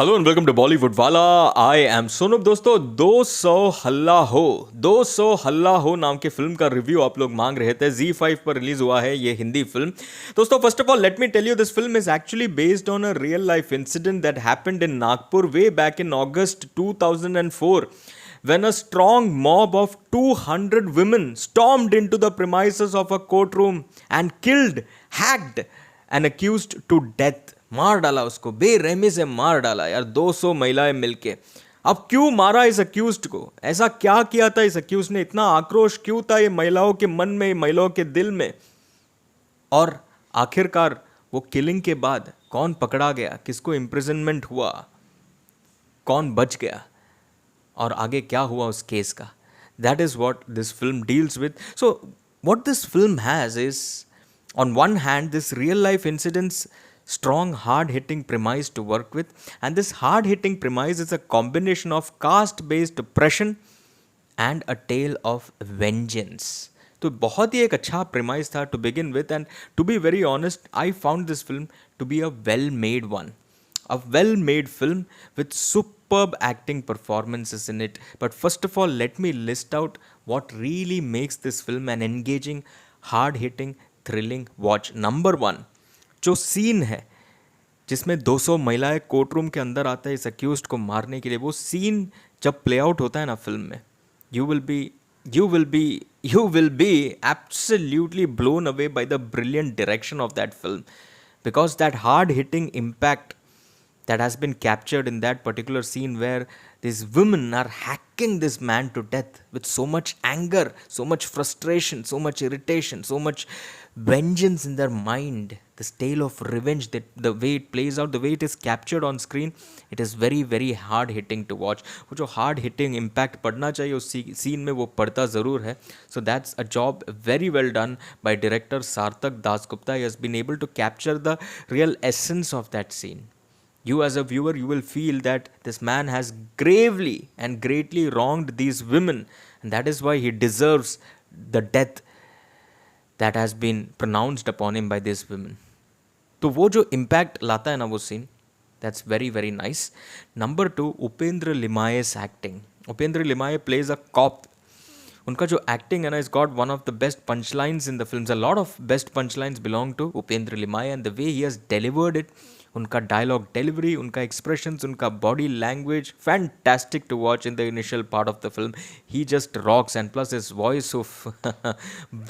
Hello and welcome to Bollywood Wala. I am Sonam. दोस्तों 200 हल्ला हो 200 हल्ला हो नाम के फिल्म का रिव्यू आप लोग मांग रहे थे। Z5 पर रिलीज हुआ है ये हिंदी फिल्म। दोस्तों first of all let me tell you this film is actually based on a real life incident that happened in Nagpur way back in August 2004 when a strong mob of 200 women stormed into the premises of a courtroom and killed, hacked and accused to death। मार डाला उसको, बेरहमी से मार डाला यार 200 महिलाएं मिलके। अब क्यों मारा इस अक्यूज्ड को? ऐसा क्या किया था इस अक्यूज ने? इतना आक्रोश क्यों था ये महिलाओं के मन में, महिलाओं के दिल में? और आखिरकार वो किलिंग के बाद कौन पकड़ा गया, किसको इम्प्रिजनमेंट हुआ, कौन बच गया और आगे क्या हुआ उस केस का? That is what this film deals with. So what this film has is, on one hand, this real life incidents strong hard hitting premise to work with, and this hard hitting premise is a combination of caste based oppression and a tale of vengeance। तो बहुत ही एक अच्छा premise था to begin with, and to be very honest I found this film to be a well made one, a well made film with superb acting performances in it। But first of all let me list out what really makes this film an engaging, hard hitting, thrilling watch. Number 1, जो scene है जिसमें 200 महिलाएं court room के अंदर आता है इस accused को मारने के लिए, वो सीन जब प्ले आउट होता है ना फिल्म में, you will be absolutely blown away by the brilliant direction of that film, because that hard hitting impact that has been captured in that particular scene where these women are hacking this man to death with so much anger, so much frustration, so much irritation, so much vengeance in their mind, this tale of revenge, that the way it plays out, the way it is captured on screen, it is very very hard hitting to watch। वो जो hard hitting impact पड़ना चाहिए उस scene में वो पड़ता ज़रूर है। So that's a job very well done by director Sarthak Dasgupta। He has been able to capture the real essence of that scene। You as a viewer, you will feel that this man has gravely and greatly wronged these women, and that is why he deserves the death that has been pronounced upon him by these women। तो वो जो impact लाता है ना वो scene, that's very very nice। Number 2, Upendra लिमाये's acting। Upendra लिमाये plays a cop। उनका जो acting है ना, is got one of the best punch lines in the film. A lot of best punch lines belong to Upendra Limaye, and the way he has delivered it, उनका dialogue delivery, उनका expressions, उनका body language, fantastic to watch in the initial part of the film. He just rocks, and plus his voice of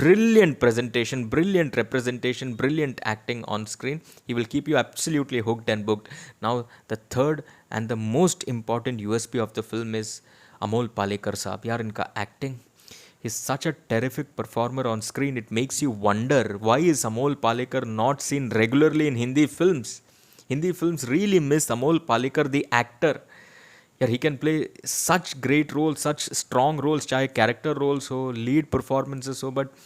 brilliant presentation, brilliant representation, brilliant acting on screen। He will keep you absolutely hooked and booked। Now the third and the most important USP of the film is Amol Palekar साहब। यार इनका acting, he's such a terrific performer on screen, it makes you wonder why is Amol Palekar not seen regularly in Hindi films। Hindi films really miss Amol Palekar the actor। यार he can play such great roles, such strong roles, चाहे character roles हो, lead performances हो, but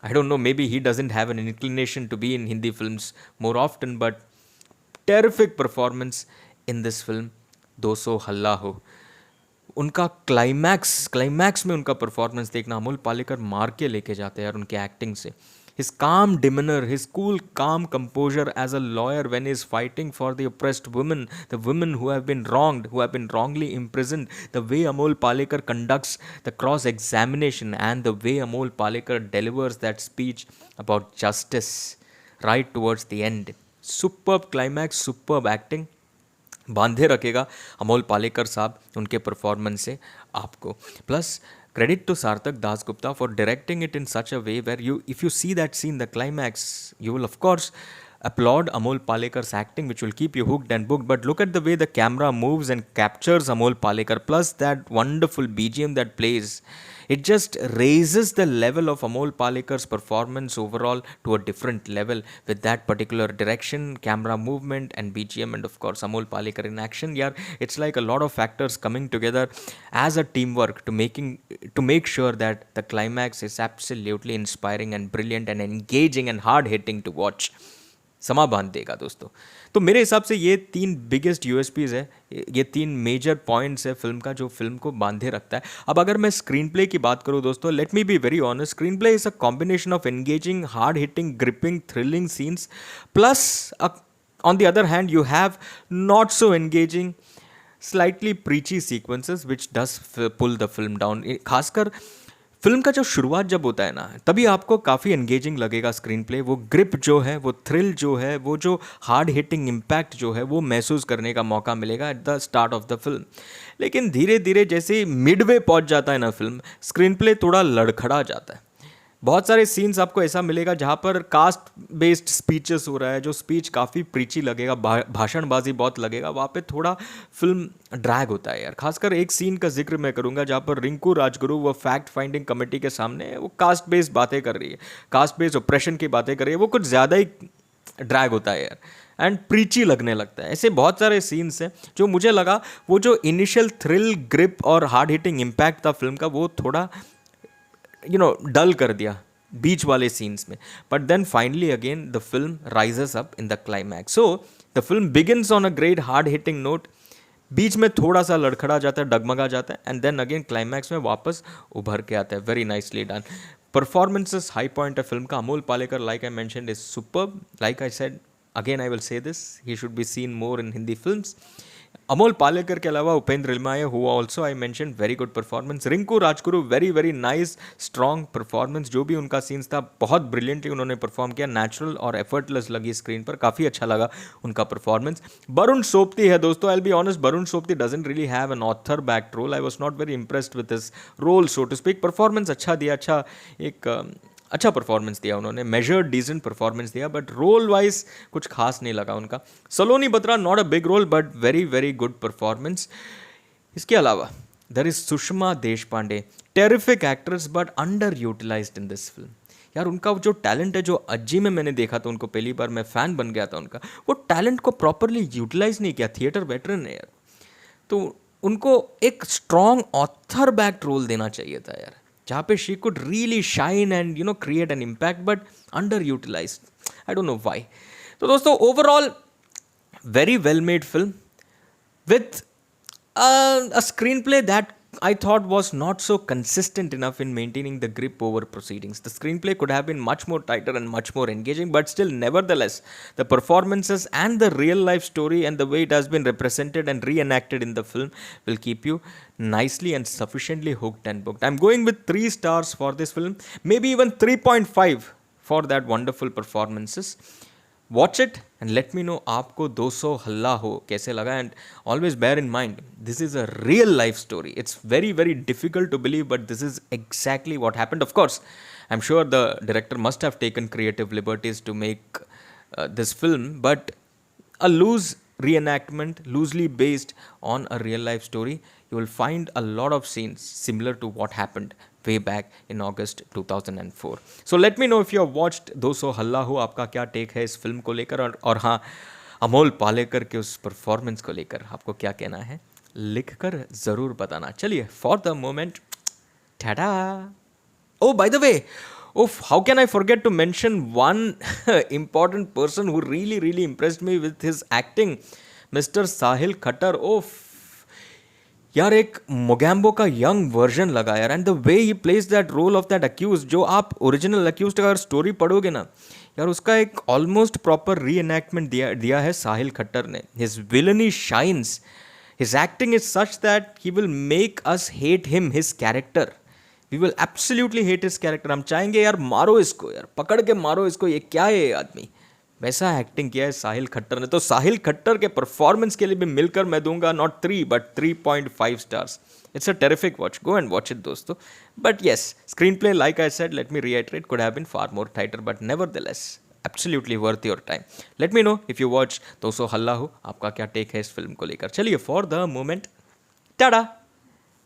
I don't know, maybe he doesn't have an inclination to be in Hindi films more often, but terrific performance in this film 200 Halla हो। उनका climax में उनका performance देखना, अमोल पालेकर मार के लेके जाते हैं यार उनके एक्टिंग से। His calm demeanor, his cool calm composure as a lawyer when he is fighting for the oppressed women, the women who have been wronged, who have been wrongly imprisoned, the way Amol Palekar conducts the cross examination, and the way Amol Palekar delivers that speech about justice right towards the end। Superb climax, superb acting, बांधे रखेगा अमोल पालेकर साहब उनके performance से आपको। Plus credit to Sarthak Dasgupta for directing it in such a way where you, if you see that scene the climax, you will of course applaud Amol Palekar's acting, which will keep you hooked and booked। But look at the way the camera moves and captures Amol Palekar, plus that wonderful BGM that plays, it just raises the level of Amol Palekar's performance overall to a different level with that particular direction, camera movement and BGM, and of course Amol Palekar in action। Yeah, it's like a lot of factors coming together as a teamwork to make sure that the climax is absolutely inspiring and brilliant and engaging and hard hitting to watch। समा बांध देगा दोस्तों। तो मेरे हिसाब से ये 3 biggest USPs है, ये 3 मेजर पॉइंट्स है फिल्म का जो फिल्म को बांधे रखता है। अब अगर मैं स्क्रीन प्ले की बात करूँ दोस्तों, let me be very honest, screenplay is a combination of engaging, hard hitting, gripping, thrilling scenes plus a On the other hand, you have not so engaging, slightly preachy sequences which does pull the film down. खासकर film का जो शुरुआत जब होता है ना, तभी आपको काफ़ी एंगेजिंग लगेगा स्क्रीन प्ले। वो ग्रिप जो है, वो थ्रिल जो है, वो जो हार्ड हिटिंग इम्पैक्ट जो है, वो महसूस करने का मौका मिलेगा at the start of the film. लेकिन धीरे धीरे जैसे ही मिडवे पहुंच जाता है ना फिल्म, स्क्रीन प्ले थोड़ा लड़खड़ा जाता है। बहुत सारे सीन्स आपको ऐसा मिलेगा जहाँ पर कास्ट बेस्ड स्पीचेस हो रहा है, जो स्पीच काफ़ी प्रीची लगेगा, भाषणबाजी बहुत लगेगा, वहाँ पे थोड़ा फिल्म ड्रैग होता है यार। खासकर एक सीन का जिक्र मैं करूँगा जहाँ पर रिंकू राजगुरु वो फैक्ट फाइंडिंग कमेटी के सामने वो कास्ट बेस्ड बातें कर रही है, कास्ट बेस्ड ऑपरेशन की बातें कर रही है, वो कुछ ज़्यादा ही ड्रैग होता है यार एंड प्रीची लगने लगता है। ऐसे बहुत सारे सीन्स हैं जो मुझे लगा वो जो इनिशियल थ्रिल, ग्रिप और हार्ड हिटिंग इम्पैक्ट था फिल्म का, वो थोड़ा डल कर दिया बीच वाले सीन्स में। But then finally again the film rises up in the climax. So the film begins on a great hard hitting note, बीच में थोड़ा सा लड़खड़ा जाता है, डगमगा जाता है, एंड देन अगेन क्लाइमैक्स में वापस उभर के आता है। Very nicely done. Performances high point है फिल्म का। Amol Palekar, like I mentioned, is superb. Like I said, again I will say this, he should be seen more in Hindi films. Amol Palekar के अलावा Upendra Limaye, who also I mention, very good performance. Rinku Rajguru, very very nice strong performance. जो भी उनका scenes था बहुत brilliantly उन्होंने perform किया, natural और एफर्टलेस लगी स्क्रीन पर, काफ़ी अच्छा लगा उनका परफॉर्मेंस। वरुण सोबती है दोस्तों, I will be honest, Varun Sobti doesn't really have an author back role. I was not very impressed with this role, so to speak. Performance अच्छा दिया, अच्छा परफॉर्मेंस दिया उन्होंने, मेजर्ड डिसेंट परफॉर्मेंस दिया, बट रोल वाइज कुछ खास नहीं लगा उनका। Saloni Batra, not a big role but very very good performance. इसके अलावा there is Sushma Deshpande, terrific actress but under utilised in this film. यार उनका जो टैलेंट है, जो अज्जी में मैंने देखा था उनको पहली बार, मैं फ़ैन बन गया था उनका, वो टैलेंट को प्रॉपरली यूटिलाइज नहीं किया। थिएटर वेटरन है यार, तो उनको एक स्ट्रॉन्ग ऑथर बैक रोल देना चाहिए था यार, जहाँ पे she could really shine and create an impact, but under utilize, I don't know why. तो दोस्तों overall very well made film with a screenplay that I thought was not so consistent enough in maintaining the grip over proceedings. The screenplay could have been much more tighter and much more engaging, but still, nevertheless, the performances and the real life story and the way it has been represented and reenacted in the film will keep you nicely and sufficiently hooked and booked. I'm going with 3 stars for this film, maybe even 3.5 for that wonderful performances. Watch it and let me know आपको 200 हल्ला हो कैसे लगा। And always bear in mind, this is a real life story. It's very very difficult to believe, but this is exactly what happened. Of course I am sure the director must have taken creative liberties to make this film, but a loose reenactment, loosely based on a real life story. You will find a lot of scenes similar to what happened way back in August 2004. So let me know if you have watched 200 Halla हो, आपका क्या take है इस film को लेकर, और हाँ, अमोल पालेकर के उस परफॉर्मेंस को लेकर आपको क्या कहना है, लिख कर ज़रूर बताना। चलिए, for the moment, Tata. Oh, by the way, how can I forget to mention one important person who really impressed me with his acting, Mr. Sahil Khattar. यार एक मोगैम्बो का यंग वर्जन लगा यार, and the way he plays that role of that accused. जो आप original accused का अगर story पढ़ोगे ना यार, उसका एक ऑलमोस्ट प्रॉपर री एनैक्टमेंट दिया है साहिल खट्टर ने। His villainy shines, his acting is such that he will make us hate him, his character. We will absolutely hate his character. हम चाहेंगे यार मारो इसको, यार पकड़ के मारो इसको, ये क्या है ये आदमी। वैसा एक्टिंग किया है साहिल खट्टर ने। तो साहिल खट्टर के परफॉर्मेंस के लिए भी मिलकर मैं दूंगा not 3 but 3.5 stars. It's a terrific watch, go and watch it दोस्तों। But yes, screenplay, like I said, let me reiterate, could have been far more tighter, but nevertheless absolutely worth your time. Let me know if you watch 200 Halla हो, आपका क्या take है इस film को लेकर। चलिए, for the moment, Tata.